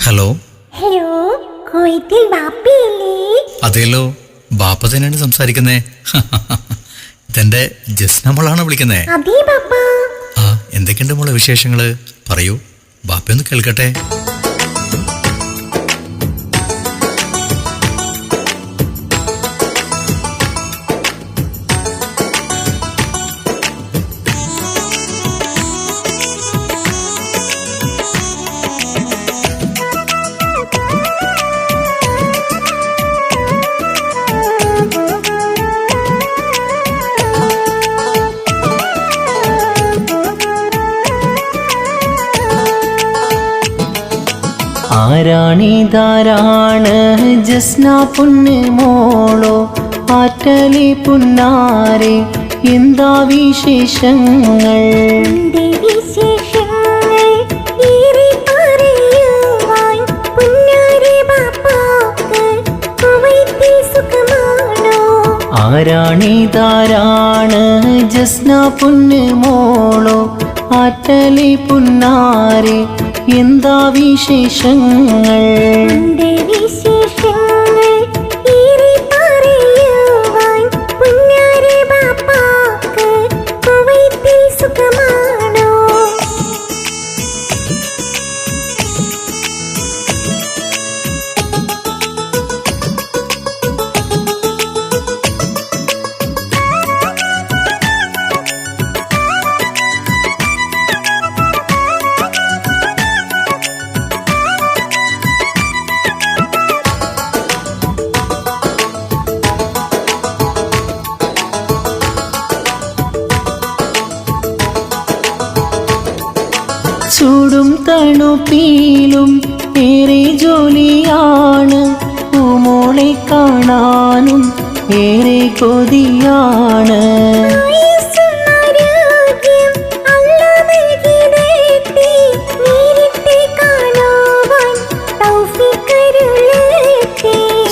Hello hello, കോയത്തിൽ ബാപ്പയല്ലേ? അതെല്ലോ, ബാപ്പ തന്നെയാണ് സംസാരിക്കുന്നേ. ഇതെന്റെ ജസ്ന മോളാണ് വിളിക്കുന്നേ. അതെ ബാപ്പ. ആ, എന്തൊക്കെയുണ്ട് മോളെ വിശേഷങ്ങള്? പറയൂ, ബാപ്പയൊന്ന് കേൾക്കട്ടെ. ആരാണിതാരാണ് ജസ്ന പൊന്ന് മോളോ, ആറ്റലി പുന്നാരെ, എന്താ വിശേഷങ്ങൾ? ആരാണിതാരാണ് ജസ്ന പൊന്ന് മോളോ, ആറ്റലി പുന്നാരെ, എന്താ വിശേഷങ്ങൾ? ചൂടും തണുപ്പിലും ഏറെ ജോലിയാണ്, പൂമോളെ കാണാനും ഏറെ കൊതിയാണ്.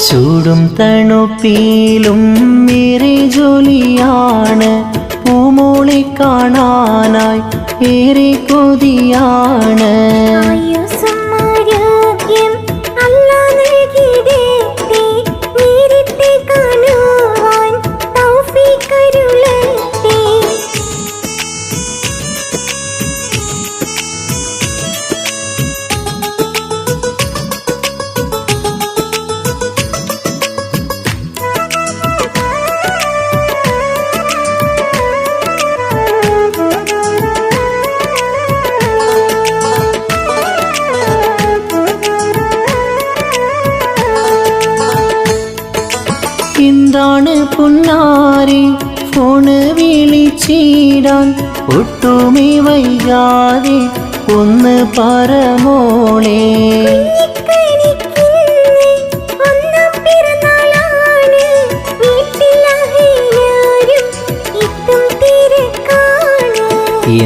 ചൂടും തണുപ്പിലും ഏറെ ജോലിയാണ്, പൂമോളെ കാണാനായി ഏറെ കൊതിയാണ്. എന്താണ് പുന്നാരെ ഫോണ് വിളിച്ചിടാൻ, ഒട്ടുമേ വൈകാതെ ഒന്ന് പറമോളെ.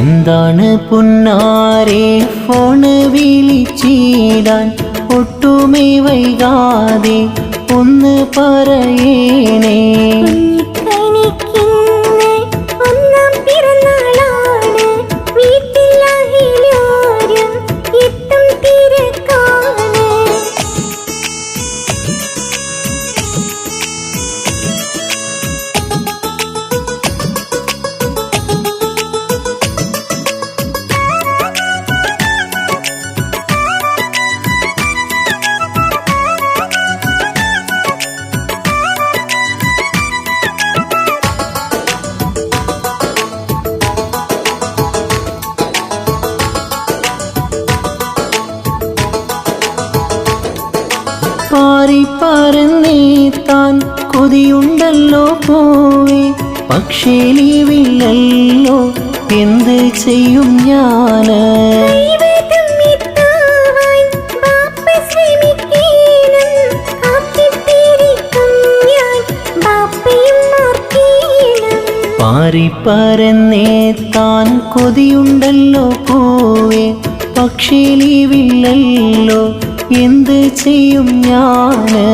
എന്താണ് പുന്നാരെ ഫോണ് വിളിച്ചിടാൻ, ഒട്ടുമേ വൈകാതെ ഒന്ന് പറയണേ. പാറിപ്പറന്നേത്താൻ കൊതിയുണ്ടല്ലോ പോവേ, പക്ഷേ ലീവില്ലല്ലോ, എന്ത് ചെയ്യും ഞാന്? പാറിപ്പറന്നേത്താൻ കൊതിയുണ്ടല്ലോ പോവേ, പക്ഷേ ലീവില്ലല്ലോ, എന്ത് ചെയ്യും ഞാന്?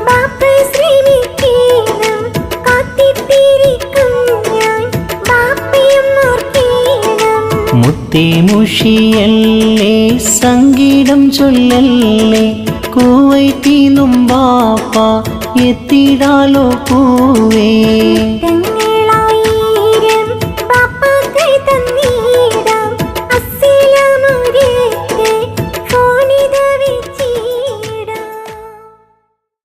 ബാപ്പ ശ്രമിക്കണം, കാത്തിരിക്കും ഞാൻ. മുഷിയല്ലേ സംഗീതം ചൊല്ലല്ലേ കുവൈറ്റിന്നും ബാപ്പ എത്തിടാലോ പൂവേ തങ്ങ